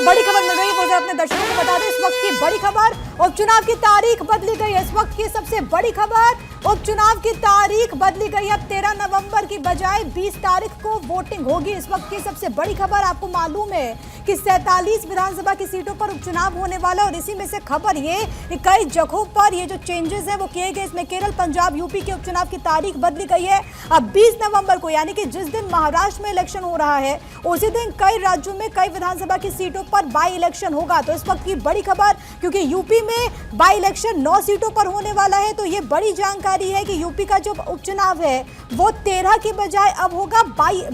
बड़ी खबर मिल रही है, अपने दर्शकों को बता दें इस वक्त की बड़ी खबर। उपचुनाव की तारीख बदली गई है। इस वक्त की सबसे बड़ी खबर, उपचुनाव की तारीख बदली गई। अब 13 नवंबर की बजाय 20 तारीख को वोटिंग होगी। इस वक्त की सबसे बड़ी खबर, आपको मालूम है कि 47 विधानसभा की सीटों पर उपचुनाव होने वाला और इसी में से खबर ये कई जगहों पर ये जो चेंजेस है वो किए गए। इसमें केरल, पंजाब, यूपी के उपचुनाव की तारीख बदली गई है। अब 20 नवंबर को, यानी कि जिस दिन महाराष्ट्र में इलेक्शन हो रहा है उसी दिन कई राज्यों में कई विधानसभा की सीटों पर बाई इलेक्शन होगा। तो इस वक्त की बड़ी खबर, क्योंकि यूपी में बाई इलेक्शन 9 सीटों पर होने वाला है, तो ये बड़ी जानकारी है कि यूपी का जो उपचुनाव है वो 13 की बजाय अब होगा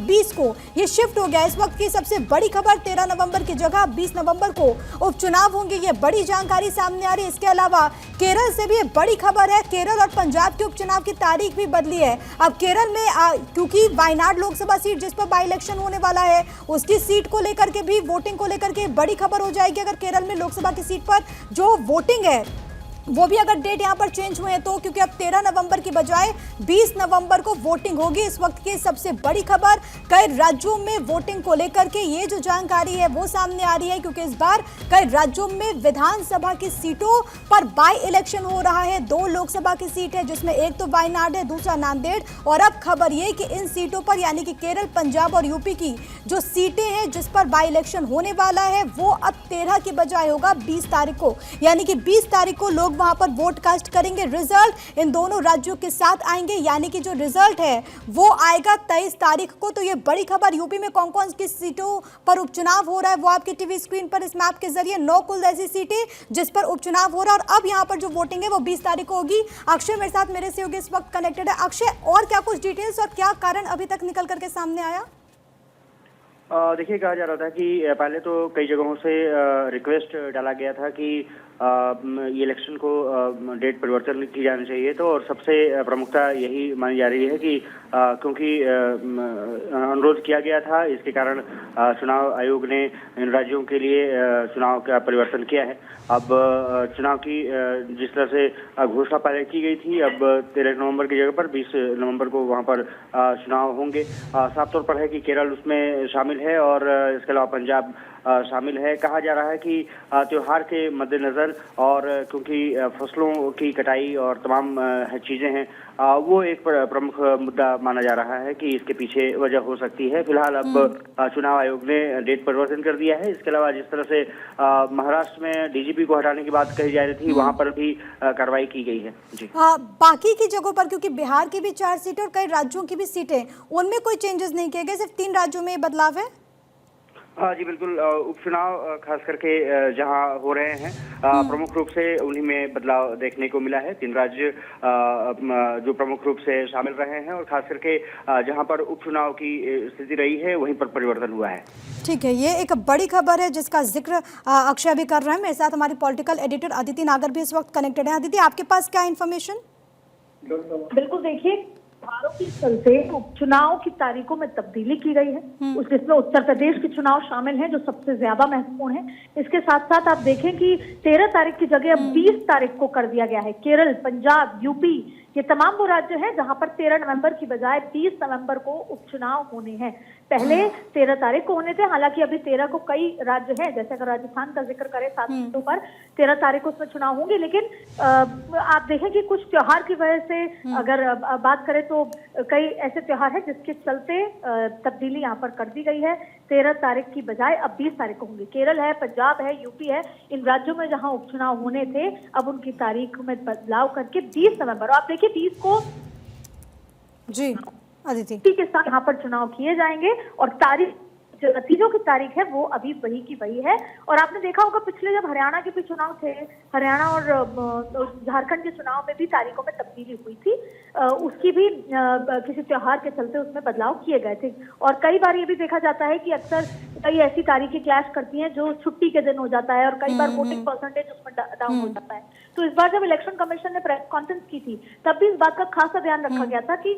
20 को, ये शिफ्ट हो गया। इस वक्त की सबसे बड़ी खबर, 13 नवंबर की जगह 20 नवंबर को उपचुनाव होंगे, ये बड़ी जानकारी सामने आ रही है। इसके अलावा केरल से भी बड़ी खबर है, केरल और पंजाब के उपचुनाव की तारीख भी बदली है। अब केरल में क्योंकि वायनाड लोकसभा सीट जिस पर बाई इलेक्शन होने वाला है उसकी सीट को लेकर के भी, वोटिंग को लेकर के बड़ी खबर हो जाएगी। अगर केरल में लोकसभा की सीट पर जो वोटिंग है वो भी अगर डेट यहां पर चेंज हुए तो, क्योंकि अब 13 नवंबर की बजाय 20 नवंबर को वोटिंग होगी। इस वक्त की सबसे बड़ी खबर, कई राज्यों में वोटिंग को लेकर के ये जो जानकारी है वो सामने आ रही है, क्योंकि इस बार कई राज्यों में विधानसभा की सीटों पर बाई इलेक्शन हो रहा है। 2 लोकसभा की सीट है जिसमें एक तो वायनाड है, दूसरा नांदेड़। और अब खबर ये कि इन सीटों पर, यानी कि केरल, पंजाब और यूपी की जो सीटें हैं जिस पर बाई इलेक्शन होने वाला है वो अब 13 की बजाय होगा 20 तारीख को, यानी कि 20 तारीख को लोग वहां पर वोट कास्ट करेंगे। रिजल्ट इन दोनों राज्यों के साथ आएंगे, यानी कि जो रिजल्ट है वो आएगा 23 तारीख को। तो ये बड़ी खबर, यूपी में कौन कौन की सीटों पर उपचुनाव हो रहा है वो आपकी टीवी स्क्रीन पर इस मैप के जरिए 9 कुल ऐसी सीटें जिस पर उपचुनाव हो रहा है। और अब यहाँ पर जो वोटिंग है वो 20 तारीख को होगी। अक्षय मेरे साथ, मेरे सहयोगी इस वक्त कनेक्टेड है। अक्षय, और क्या कुछ डिटेल्स और क्या कारण अभी तक निकल करके सामने आया? देखिए, कहा जा रहा था कि पहले तो कई जगहों से रिक्वेस्ट डाला गया था कि ये इलेक्शन को डेट परिवर्तन की जानी चाहिए। तो और सबसे प्रमुखता यही मानी जा रही है कि क्योंकि अनुरोध किया गया था, इसके कारण चुनाव आयोग ने इन राज्यों के लिए चुनाव का परिवर्तन किया है। अब चुनाव की जिस तरह से घोषणा पहले की गई थी, अब 13 नवंबर की जगह पर 20 नवंबर को वहां पर चुनाव होंगे। साफ तौर पर है कि केरल उसमें शामिल है और इसके अलावा पंजाब शामिल है। कहा जा रहा है कि त्योहार के मद्देनजर और क्योंकि फसलों की कटाई और तमाम चीजें हैं, वो एक प्रमुख मुद्दा माना जा रहा है कि इसके पीछे वजह हो सकती है। फिलहाल अब चुनाव आयोग ने डेट परिवर्तन कर दिया है। इसके अलावा जिस तरह से महाराष्ट्र में डीजीपी को हटाने की बात कही जा रही थी, वहां पर भी कार्रवाई की गई है। जी, बाकी की जगहों पर, क्योंकि बिहार की भी 4 सीटें और कई राज्यों की भी सीटें, उनमें कोई चेंजेस नहीं किए गए, सिर्फ 3 राज्यों में बदलाव है। हाँ जी, बिल्कुल। उपचुनाव खास करके जहां हो रहे हैं प्रमुख रूप से उन्हीं में बदलाव देखने को मिला है। 3 राज्य जो प्रमुख रूप से शामिल रहे हैं और खास करके जहां पर उपचुनाव की स्थिति रही है वहीं पर परिवर्तन हुआ है। ठीक है, ये एक बड़ी खबर है जिसका जिक्र अक्षय भी कर रहे हैं। मेरे साथ हमारी पॉलिटिकल एडिटर अदिति नागर भी इस वक्त कनेक्टेड है। अदिति, आपके पास क्या इन्फॉर्मेशन? बिल्कुल, देखिए, त्योहारों के चलते उपचुनाव की तारीखों में तब्दीली की गई है। उस जिसमें उत्तर प्रदेश के चुनाव शामिल हैं जो सबसे ज्यादा महत्वपूर्ण है। इसके साथ साथ आप देखें कि 13 तारीख की जगह अब 20 तारीख को कर दिया गया है। केरल, पंजाब, यूपी, ये तमाम वो राज्य हैं जहां पर 13 नवंबर की बजाय 20 नवंबर को उपचुनाव होने हैं। पहले 13 तारीख को होने थे, हालांकि अभी 13 को कई राज्य हैं, जैसे अगर राजस्थान का जिक्र करें 7 सीटों पर 13 तारीख को उसमें चुनाव होंगे। लेकिन आप देखें कि कुछ त्योहार की वजह से अगर बात करें तो कई ऐसे त्योहार हैं जिसके चलते तब्दीली यहाँ पर कर दी गई है। 13 तारीख की बजाय अब 20 तारीख को होंगे। केरल है, पंजाब है, यूपी है, इन राज्यों में जहां उपचुनाव होने थे अब उनकी तारीख में बदलाव करके 20 नवंबर, आप देखिए 20 को जी अदिति के साथ यहाँ पर चुनाव किए जाएंगे और तारीख, जो नतीजों की तारीख है वो अभी वही की वही है। और आपने देखा होगा पिछले जब हरियाणा के भी चुनाव थे, हरियाणा और झारखंड के चुनाव में भी तारीखों में तब्दीली हुई थी, उसकी भी किसी त्योहार के चलते उसमें बदलाव किए गए थे। और कई बार ये भी देखा जाता है कि अक्सर कई ऐसी तारीखें क्लैश करती हैं जो छुट्टी के दिन हो जाता है और कई बार वोटिंग परसेंटेज उसमें डाउन हो जाता है। तो इस बार जब इलेक्शन कमीशन ने प्रेस कॉन्फ्रेंस की थी तब भी इस बात का खासा ध्यान रखा गया था कि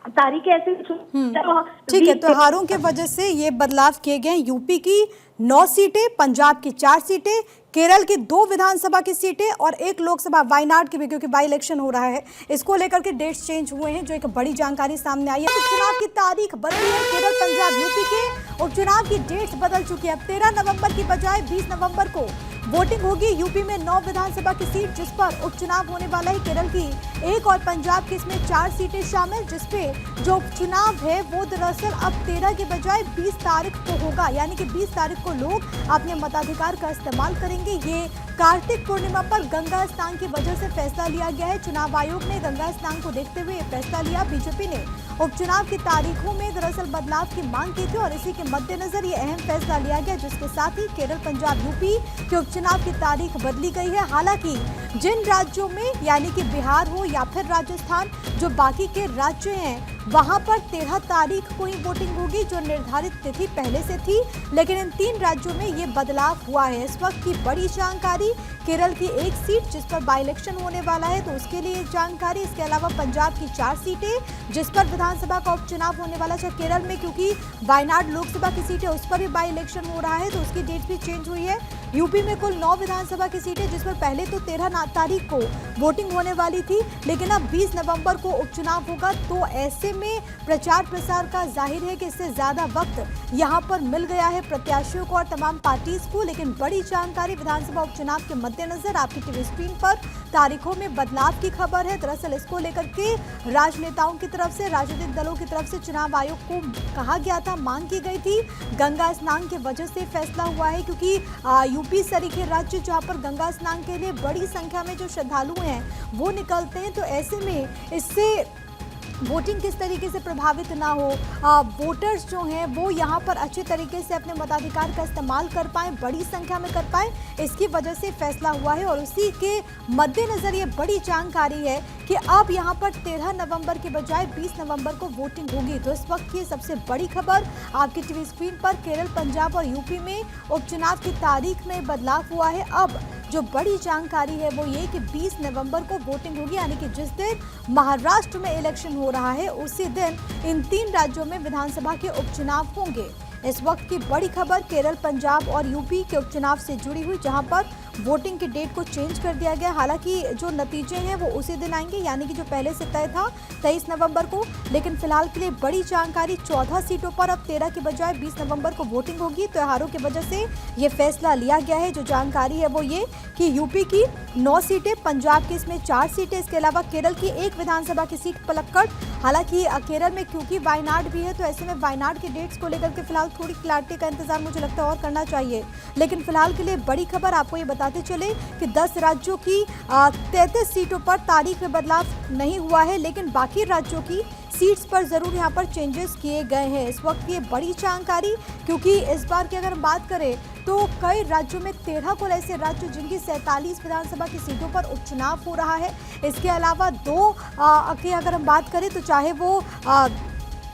तारीखें ऐसी। ठीक है, त्योहारों के वजह से ये बदलाव किए गए। यूपी की 9 सीटें, पंजाब की 4 सीटें, केरल की 2 विधानसभा की सीटें और 1 लोकसभा वायनाड की भी, क्योंकि बाई इलेक्शन हो रहा है, इसको लेकर के डेट्स चेंज हुए हैं, जो एक बड़ी जानकारी सामने आई है। उपचुनाव की तारीख बदली है। केरल, पंजाब, यूपी के उपचुनाव की डेट्स बदल चुकी है। 13 नवंबर की बजाय 20 नवंबर को वोटिंग होगी। यूपी में 9 विधानसभा की सीट जिस पर उपचुनाव होने वाला है, केरल की 1 और पंजाब की इसमें 4 सीटें शामिल, जिसपे जो उपचुनाव है वो दरअसल अब 13 के बजाय 20 तारीख को होगा, यानी कि 20 तारीख को लोग अपने मताधिकार का इस्तेमाल करेंगे। ये कार्तिक पूर्णिमा पर गंगा स्नान की वजह से फैसला लिया गया है। चुनाव आयोग ने गंगा स्नान को देखते हुए फैसला लिया। बीजेपी ने उपचुनाव की तारीखों में दरअसल बदलाव की मांग की थी और इसी के मद्देनजर ये अहम फैसला लिया गया, जिसके साथ ही केरल, पंजाब, यूपी के उपचुनाव की तारीख बदली गई है। हालांकि जिन राज्यों में, यानी कि बिहार हो या फिर राजस्थान, जो बाकी के राज्य हैं, वहां पर 13 तारीख को ही वोटिंग होगी, जो निर्धारित तिथि पहले से थी, लेकिन इन 3 राज्यों में ये बदलाव हुआ है। इस वक्त की बड़ी जानकारी, केरल की 1 सीट जिस पर बाई इलेक्शन होने वाला है, तो उसके लिए एक जानकारी। इसके अलावा पंजाब की 4 सीटें जिस पर विधानसभा का उपचुनाव होने वाला है। केरल में क्योंकि वायनाड लोकसभा की सीट है, उस पर भी बाई इलेक्शन हो रहा है, तो उसकी डेट भी चेंज हुई है। यूपी में कुल 9 विधानसभा की सीटें जिस पर पहले तो 13 तारीख को वोटिंग होने वाली थी, लेकिन अब 20 नवंबर को उपचुनाव होगा। तो ऐसे में प्रचार प्रसार का जाहिर है कि इससे ज्यादा वक्त यहां पर मिल गया है प्रत्याशियों को और तमाम पार्टीज को। लेकिन बड़ी जानकारी विधानसभा उपचुनाव के मद्देनजर आपकी टीवी स्क्रीन पर तारीखों में बदलाव की खबर है। दरअसल इसको लेकर के राजनेताओं की तरफ से, राजनीतिक दलों की तरफ से चुनाव आयोग को कहा गया था, मांग की गई थी। गंगा स्नान की वजह से फैसला हुआ है, क्योंकि यूपी सरीखे राज्य जहां पर गंगा स्नान के लिए बड़ी संख्या में जो श्रद्धालु हैं वो निकलते हैं, तो ऐसे में इससे वोटिंग किस तरीके से प्रभावित ना हो, वोटर्स जो हैं वो यहाँ पर अच्छे तरीके से अपने मताधिकार का इस्तेमाल कर पाएँ, बड़ी संख्या में कर पाएँ, इसकी वजह से फैसला हुआ है। और उसी के मद्देनज़र ये बड़ी जानकारी है कि अब यहाँ पर 13 नवंबर के बजाय 20 नवंबर को वोटिंग होगी। तो इस वक्त की सबसे बड़ी खबर आपकी टीवी स्क्रीन पर, केरल, पंजाब और यूपी में उपचुनाव की तारीख में बदलाव हुआ है। अब जो बड़ी जानकारी है वो ये कि 20 नवंबर को वोटिंग होगी, यानी कि जिस दिन महाराष्ट्र में इलेक्शन हो रहा है उसी दिन इन 3 राज्यों में विधानसभा के उपचुनाव होंगे। इस वक्त की बड़ी खबर केरल, पंजाब और यूपी के उपचुनाव से जुड़ी हुई, जहां पर वोटिंग की डेट को चेंज कर दिया गया। हालांकि जो नतीजे हैं वो उसी दिन आएंगे, यानी कि जो पहले से तय था 23 नवंबर को। लेकिन फिलहाल के लिए बड़ी जानकारी, 14 सीटों पर अब 13 के बजाय 20 नवंबर को वोटिंग होगी। त्योहारों की वजह से ये फैसला लिया गया है। जो जानकारी है वो ये कि यूपी की 9 सीटें, पंजाब की इसमें 4 सीटें, इसके अलावा केरल की 1 विधानसभा की सीट पलक्कड़। हालांकि केरल में क्योंकि वायनाड भी है, तो ऐसे में वायनाड के डेट्स को लेकर के फिलहाल थोड़ी क्लैरिटी का इंतजार मुझे लगता है और करना चाहिए। लेकिन फिलहाल के लिए बड़ी खबर आपको ये बताते चले कि 10 राज्यों की 33 सीटों पर तारीख में बदलाव नहीं हुआ है, लेकिन बाकी राज्यों की सीट्स पर जरूर यहाँ पर चेंजेस किए गए हैं। इस वक्त ये बड़ी जानकारी, क्योंकि इस बार की अगर हम बात करें तो कई राज्यों में 13 कुल ऐसे राज्य जिनकी 47 विधानसभा की सीटों पर उपचुनाव हो रहा है। इसके अलावा 2 की अगर हम बात करें तो चाहे वो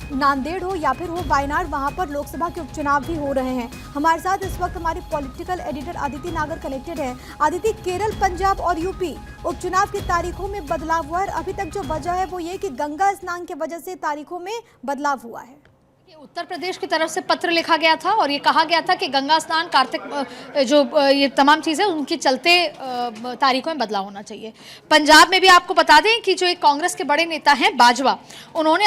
नांदेड़ हो या फिर हो वायनाड, वहां पर लोकसभा के उपचुनाव भी हो रहे हैं। हमारे साथ इस वक्त हमारे पॉलिटिकल एडिटर अदिति नागर कनेक्टेड हैं। अदिति, केरल, पंजाब और यूपी उपचुनाव की तारीखों में बदलाव हुआ है। अभी तक जो वजह है वो ये कि गंगा स्नान की वजह से तारीखों में बदलाव हुआ है। उत्तर प्रदेश की तरफ से पत्र लिखा गया था और ये कहा गया था कि गंगा स्नान, कार्तिक, जो ये तमाम चीज़ें उनकी चलते तारीखों में बदलाव होना चाहिए। पंजाब में भी आपको बता दें कि जो एक कांग्रेस के बड़े नेता हैं बाजवा, उन्होंने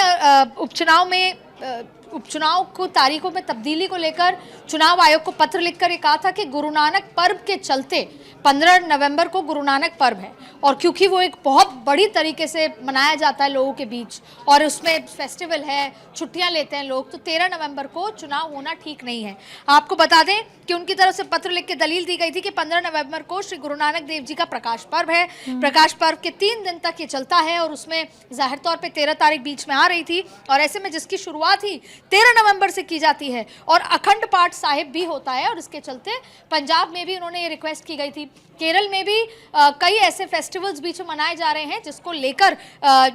उपचुनाव को तारीखों में तब्दीली को लेकर चुनाव आयोग को पत्र लिखकर ये कहा था कि गुरु नानक पर्व के चलते 15 नवंबर को गुरु नानक पर्व है, और क्योंकि वो एक बहुत बड़ी तरीके से मनाया जाता है लोगों के बीच और उसमें फेस्टिवल है, छुट्टियां लेते हैं लोग, तो 13 नवंबर को चुनाव होना ठीक नहीं है। आपको बता दें कि उनकी तरफ से पत्र लिख के दलील दी गई थी कि 15 नवंबर को श्री गुरु नानक देव जी का प्रकाश पर्व है। प्रकाश पर्व के 3 दिन तक ये चलता है और उसमें जाहिर तौर पर 13 तारीख बीच में आ रही थी, और ऐसे में जिसकी शुरुआत ही 13 नवंबर से की जाती है और अखंड पाठ साहिब भी होता है, और इसके चलते पंजाब में भी उन्होंने ये रिक्वेस्ट की गई थी। केरल में भी कई ऐसे फेस्टिवल्स बीच में मनाए जा रहे हैं जिसको लेकर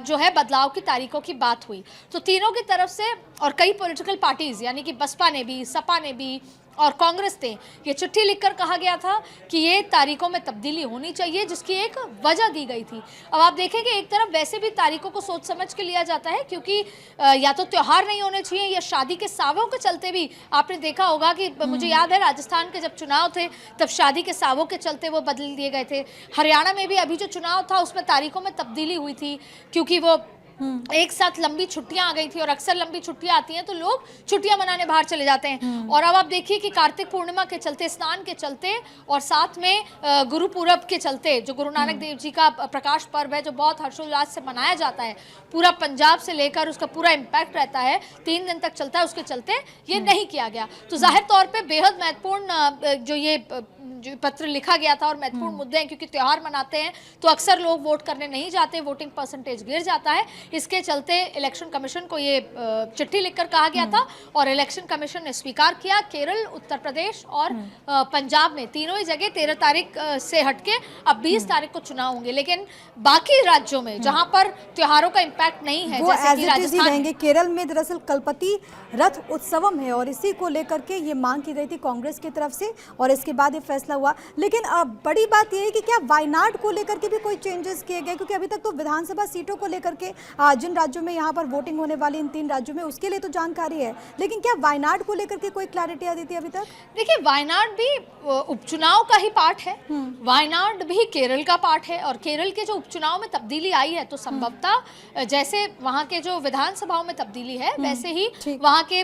जो है बदलाव की तारीखों की बात हुई। तो तीनों की तरफ से और कई पॉलिटिकल पार्टीज, यानी कि बसपा ने भी, सपा ने भी, और कांग्रेस ने ये चिट्ठी लिखकर कहा गया था कि ये तारीखों में तब्दीली होनी चाहिए, जिसकी एक वजह दी गई थी। अब आप देखें कि एक तरफ वैसे भी तारीखों को सोच समझ के लिया जाता है, क्योंकि या तो त्यौहार नहीं होने चाहिए या शादी के सावों के चलते भी आपने देखा होगा कि मुझे याद है राजस्थान के जब चुनाव थे तब शादी के सावों के चलते वो बदल दिए गए थे। हरियाणा में भी अभी जो चुनाव था उसमें तारीखों में तब्दीली हुई थी, क्योंकि वो एक साथ लंबी छुट्टियां आ गई थी और अक्सर लंबी छुट्टियां आती हैं तो लोग छुट्टियां मनाने बाहर चले जाते हैं। और अब आप देखिए कि कार्तिक पूर्णिमा के चलते, स्नान के चलते और साथ में गुरु पूरब के चलते, जो गुरु नानक देव जी का प्रकाश पर्व है जो बहुत हर्षोल्लास से मनाया जाता है, पूरा पंजाब से लेकर उसका पूरा इम्पैक्ट रहता है, 3 दिन तक चलता है, उसके चलते ये नहीं किया गया। तो जाहिर तौर पर बेहद महत्वपूर्ण जो ये जो पत्र लिखा गया था और महत्वपूर्ण मुद्दे हैं, क्योंकि त्यौहार मनाते हैं तो अक्सर लोग वोट करने नहीं जाते, वोटिंग परसेंटेज गिर जाता है। इसके चलते इलेक्शन कमीशन को ये चिट्ठी लिखकर कहा गया था और इलेक्शन कमीशन ने स्वीकार किया। केरल, उत्तर प्रदेश और पंजाब में तीनों ही जगह 13 तारीख से हटके अब 20 तारीख को चुनाव होंगे, लेकिन बाकी राज्यों में जहां पर त्योहारों का इम्पैक्ट नहीं है, जैसे कि राजस्थान रहेंगे। केरल में दरअसल कल्पति रथ उत्सवम है और इसी को लेकर के ये मांग की गई थी कांग्रेस की तरफ से और इसके बाद ये फैसला हुआ। लेकिन बड़ी बात यह है कि क्या वायनाड को लेकर के भी कोई चेंजेस किए गए, क्योंकि अभी तक तो विधानसभा सीटों को लेकर के जिन राज्यों में यहाँ पर वोटिंग होने वाली इन 3 राज्यों में उसके लिए तो जानकारी है, लेकिन क्या वायनाड को लेकर के कोई क्लैरिटी आई थी अभी तक? देखिए, वायनाड भी उपचुनाव का ही पार्ट है, वायनाड भी केरल का पार्ट है और केरल के जो उपचुनाव में तब्दीली आई है तो संभवतः जैसे वहाँ के जो विधानसभाओं में तब्दीली है वैसे ही वहाँ के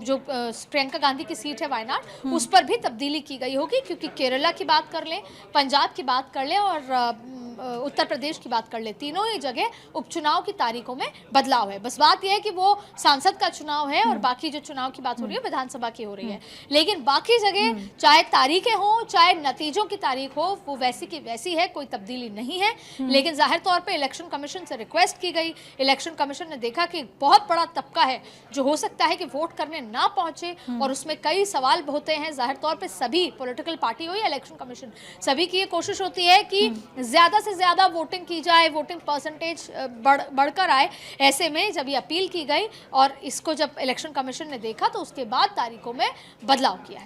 जो प्रियंका गांधी की सीट है वायनाड, उस पर भी तब्दीली की गई होगी, क्योंकि केरला की बात कर लें, पंजाब की बात कर लें और उत्तर प्रदेश की बात कर ले, तीनों ही जगह उपचुनाव की तारीखों में बदलाव है। बस बात यह है कि वो सांसद का चुनाव है और बाकी जो चुनाव की बात हो रही है विधानसभा की हो रही है, लेकिन बाकी जगह चाहे तारीखें हो चाहे नतीजों की तारीख हो वो वैसी की वैसी है, कोई तब्दीली नहीं है। लेकिन जाहिर तौर पे इलेक्शन कमीशन से रिक्वेस्ट की गई, इलेक्शन कमीशन ने देखा कि बहुत बड़ा तबका है जो हो सकता है कि वोट करने ना पहुंचे और उसमें कई सवाल होते हैं। जाहिर तौर पर सभी पॉलिटिकल पार्टी हो या इलेक्शन कमीशन, सभी की ये कोशिश होती है कि ज्यादा से ज्यादा वोटिंग की जाए, वोटिंग परसेंटेज बढ़कर आए। ऐसे में जब ये अपील की गई और इसको जब इलेक्शन कमीशन ने देखा तो उसके बाद तारीखों में बदलाव किया है।